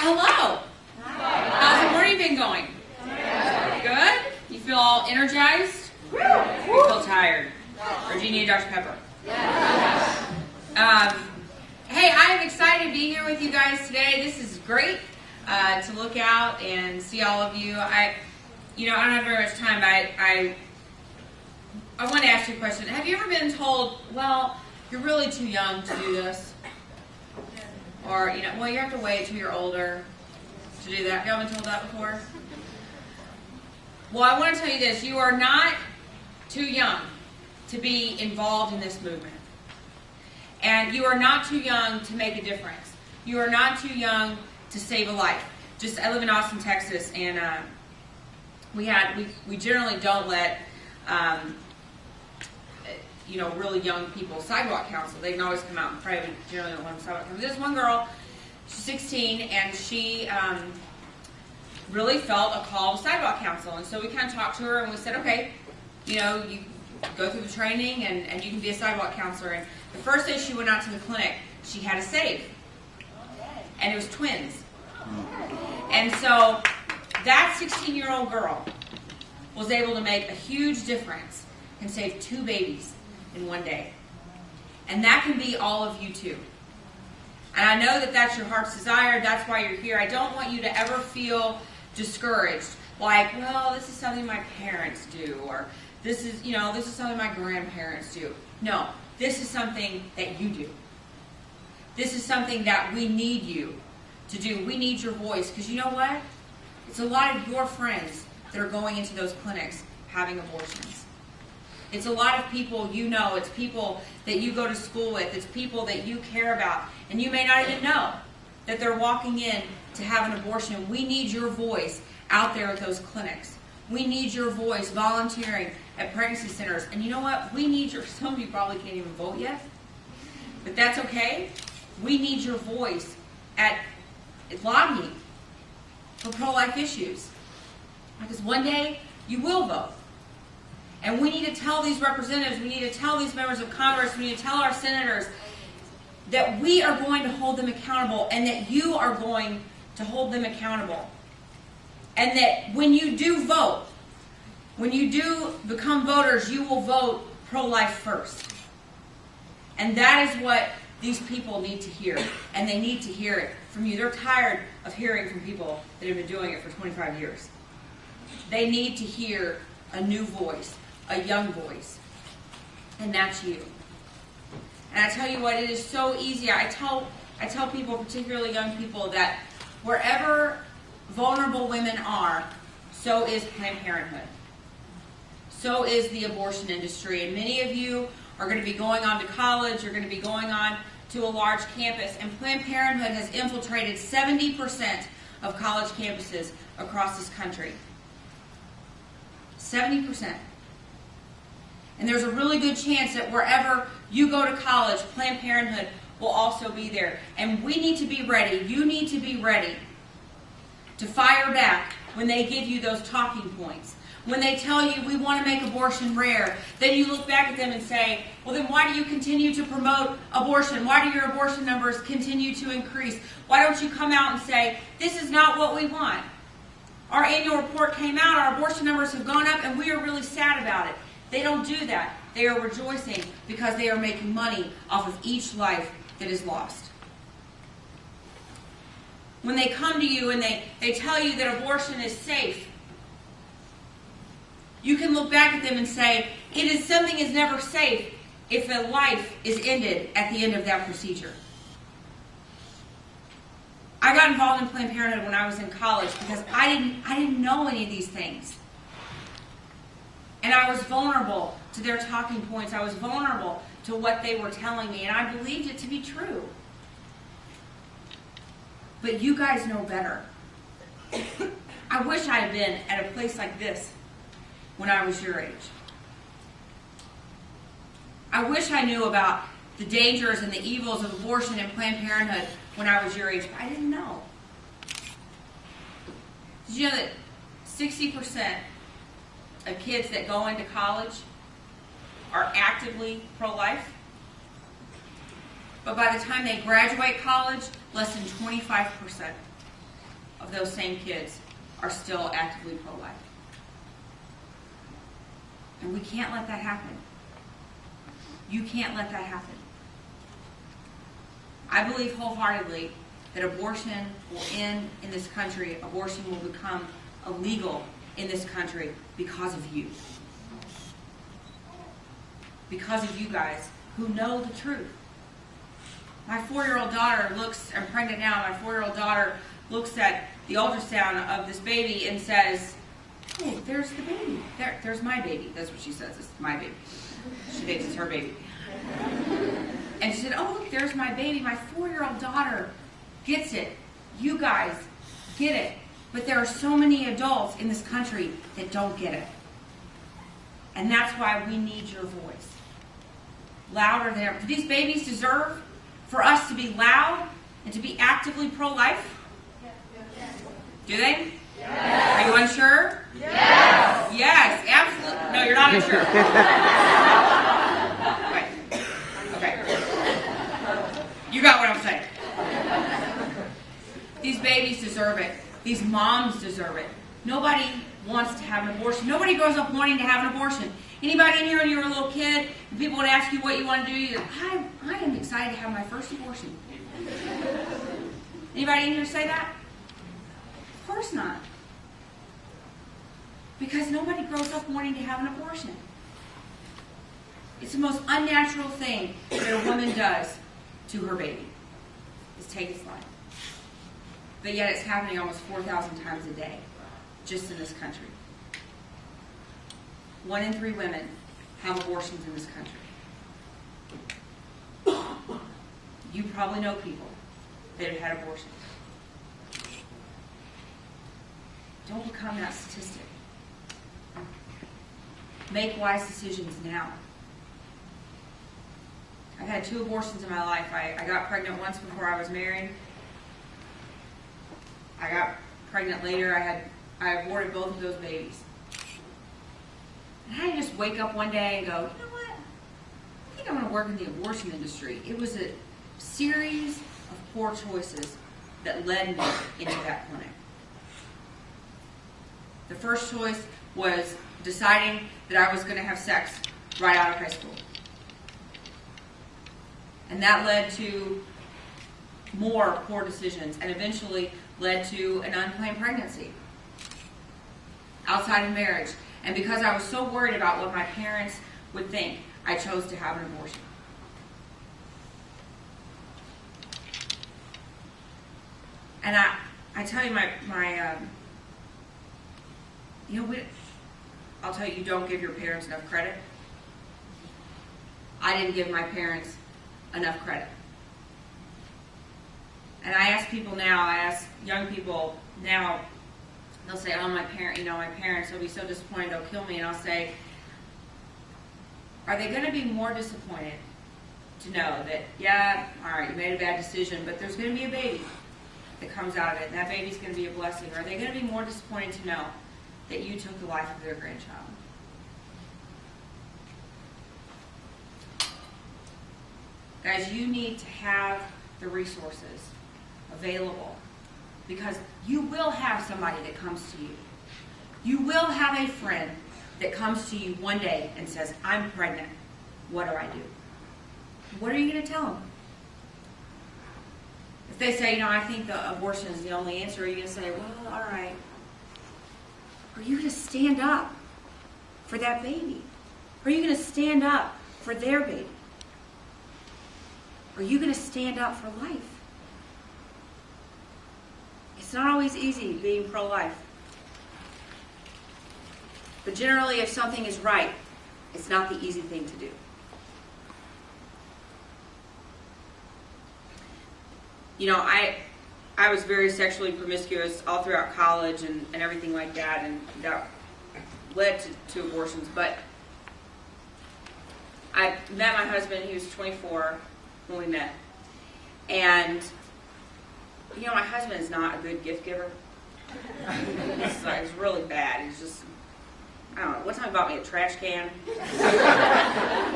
Hello. Hi. How's the morning been going? Good? You feel all energized? Or you feel tired? Or do you need Dr. Pepper? Hey, I am excited to be here with you guys today. This is great to look out and see all of you. I don't have very much time, but I want to ask you a question. Have you ever been told, well, you're really too young to do this? Or, well, you have to wait till you're older to do that. Y'all been told that before? Well, I want to tell you this. You are not too young to be involved in this movement. And you are not too young to make a difference. You are not too young to save a life. I live in Austin, Texas, and we generally don't let really young people sidewalk counsel. They can always come out and pray, but generally don't let them sidewalk counsel. There's one girl, she's 16, and she really felt a call to sidewalk counsel. And so we kind of talked to her, and we said, okay, you go through the training, and you can be a sidewalk counselor. And the first day she went out to the clinic, she had a save. And it was twins. And so that 16-year-old girl was able to make a huge difference and save 2 babies in one day. And that can be all of you too. And I know that that's your heart's desire. That's why you're here. I don't want you to ever feel discouraged. Like, well, this is something my parents do. Or this is something my grandparents do. No, this is something that you do. This is something that we need you to do. We need your voice. Because you know what? It's a lot of your friends that are going into those clinics having abortions. It's a lot of people you know. It's people that you go to school with. It's people that you care about. And you may not even know that they're walking in to have an abortion. We need your voice out there at those clinics. We need your voice volunteering at pregnancy centers. And you know what? Some of you probably can't even vote yet. But that's okay. We need your voice at lobbying for pro-life issues. Because one day you will vote. And we need to tell these representatives, we need to tell these members of Congress, we need to tell our senators that we are going to hold them accountable and that you are going to hold them accountable. And that when you do vote, when you do become voters, you will vote pro-life first. And that is what these people need to hear. And they need to hear it from you. They're tired of hearing from people that have been doing it for 25 years. They need to hear a new voice. A young voice. And that's you. And I tell you what, it is so easy. I tell people, particularly young people, that wherever vulnerable women are, so is Planned Parenthood. So is the abortion industry. And many of you are going to be going on to college, you're going to be going on to a large campus. And Planned Parenthood has infiltrated 70% of college campuses across this country. 70%. And there's a really good chance that wherever you go to college, Planned Parenthood will also be there. And we need to be ready. You need to be ready to fire back when they give you those talking points. When they tell you we want to make abortion rare, then you look back at them and say, well, then why do you continue to promote abortion? Why do your abortion numbers continue to increase? Why don't you come out and say, this is not what we want? Our annual report came out, our abortion numbers have gone up, and we are really sad about it. They don't do that. They are rejoicing because they are making money off of each life that is lost. When they come to you and they tell you that abortion is safe, you can look back at them and say, something is never safe if a life is ended at the end of that procedure. I got involved in Planned Parenthood when I was in college because I didn't know any of these things. And I was vulnerable to their talking points. I was vulnerable to what they were telling me, and I believed it to be true. But you guys know better. I wish I had been at a place like this when I was your age. I wish I knew about the dangers and the evils of abortion and Planned Parenthood when I was your age, but I didn't know. Did you know that 60% of kids that go into college are actively pro-life? But by the time they graduate college, less than 25%. of those same kids are still actively pro-life. And we can't let that happen. You can't let that happen. I believe wholeheartedly that abortion will end in this country. Abortion will become illegal in this country because of you. Because of you guys who know the truth. My 4-year-old daughter looks, I'm pregnant now, my 4-year-old daughter looks at the ultrasound of this baby and says, "Oh, there's the baby. There's my baby." That's what she says, it's my baby. She thinks it's her baby. And she said, "Oh, look, there's my baby." My 4-year-old daughter gets it. You guys get it. But there are so many adults in this country that don't get it. And that's why we need your voice. Louder than ever. Do these babies deserve for us to be loud and to be actively pro-life? Do they? Yes. Are you unsure? Yes. Yes, absolutely. No, you're not unsure. Right. Okay. You got what I'm saying. These babies deserve it. These moms deserve it. Nobody wants to have an abortion. Nobody grows up wanting to have an abortion. Anybody in here when you were a little kid, and people would ask you what you want to do, you go, I am excited to have my first abortion. Anybody in here say that? Of course not. Because nobody grows up wanting to have an abortion. It's the most unnatural thing that a woman does to her baby, is take its life. But yet it's happening almost 4,000 times a day, just in this country. 1 in 3 women have abortions in this country. You probably know people that have had abortions. Don't become that statistic. Make wise decisions now. I've had 2 abortions in my life. I got pregnant once before I was married. I got pregnant later. I aborted both of those babies. And I didn't just wake up one day and go, you know what? I think I'm going to work in the abortion industry. It was a series of poor choices that led me into that clinic. The first choice was deciding that I was going to have sex right out of high school. And that led to more poor decisions and eventually led to an unplanned pregnancy outside of marriage. And because I was so worried about what my parents would think, I chose to have an abortion. And I tell you, I'll tell you, you don't give your parents enough credit. I didn't give my parents enough credit. And I ask people now, I ask young people now, they'll say, "Oh, my parents will be so disappointed, they'll kill me." And I'll say, are they going to be more disappointed to know that, yeah, all right, you made a bad decision, but there's going to be a baby that comes out of it, and that baby's going to be a blessing? Or are they going to be more disappointed to know that you took the life of their grandchild? Guys, you need to have the resources available, because you will have somebody that comes to you. You will have a friend that comes to you one day and says, "I'm pregnant. What do I do?" What are you going to tell them? If they say, "I think the abortion is the only answer," are you going to say, "Well, all right"? Are you going to stand up for that baby? Are you going to stand up for their baby? Are you going to stand up for life? It's not always easy being pro-life. But generally, if something is right, it's not the easy thing to do. I was very sexually promiscuous all throughout college and everything like that, and that led to abortions. But I met my husband. He was 24 when we met. And, my husband is not a good gift giver. It's really bad. He's just, I don't know. One time he bought me a trash can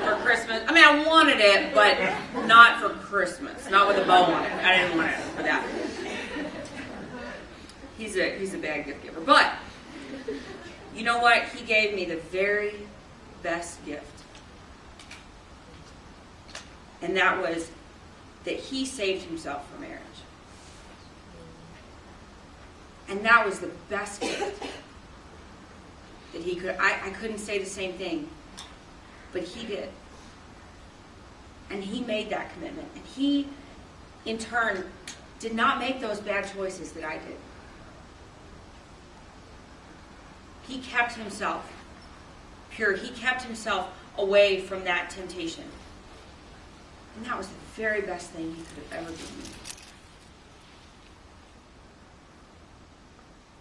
for Christmas. I mean, I wanted it, but not for Christmas. Not with a bow on it. I didn't want it for that. He's a bad gift giver. But you know what? He gave me the very best gift. And that was that he saved himself for marriage. And that was the best gift that he could. I couldn't say the same thing, but he did. And he made that commitment. And he, in turn, did not make those bad choices that I did. He kept himself pure. He kept himself away from that temptation. And that was the very best thing he could have ever given me.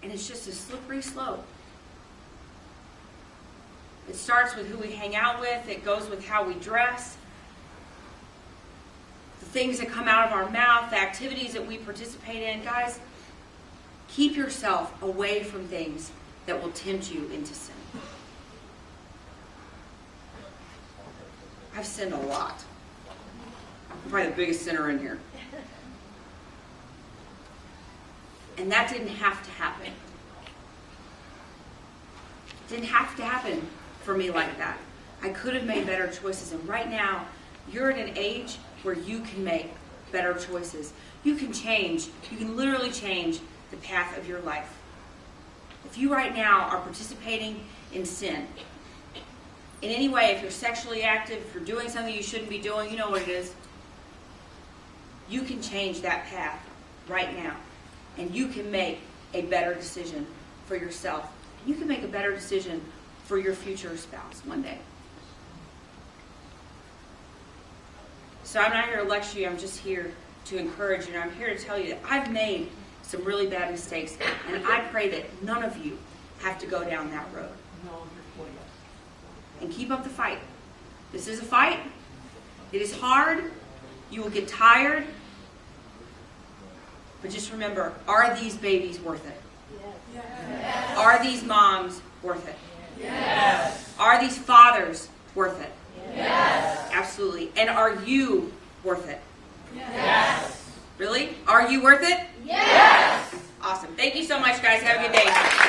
And it's just a slippery slope. It starts with who we hang out with. It goes with how we dress. The things that come out of our mouth, the activities that we participate in. Guys, keep yourself away from things that will tempt you into sin. I've sinned a lot. I'm probably the biggest sinner in here. And that didn't have to happen. It didn't have to happen for me like that. I could have made better choices. And right now, you're at an age where you can make better choices. You can change. You can literally change the path of your life. If you right now are participating in sin, in any way, if you're sexually active, if you're doing something you shouldn't be doing, you know what it is. You can change that path right now. And you can make a better decision for yourself. You can make a better decision for your future spouse one day. So I'm not here to lecture you. I'm just here to encourage you. And I'm here to tell you that I've made some really bad mistakes. And I pray that none of you have to go down that road. And keep up the fight. This is a fight. It is hard. You will get tired. But just remember, are these babies worth it? Yes. Are these moms worth it? Yes. Are these fathers worth it? Yes. Absolutely. And are you worth it? Yes. Really? Are you worth it? Yes. Awesome. Thank you so much, guys. Have a good day.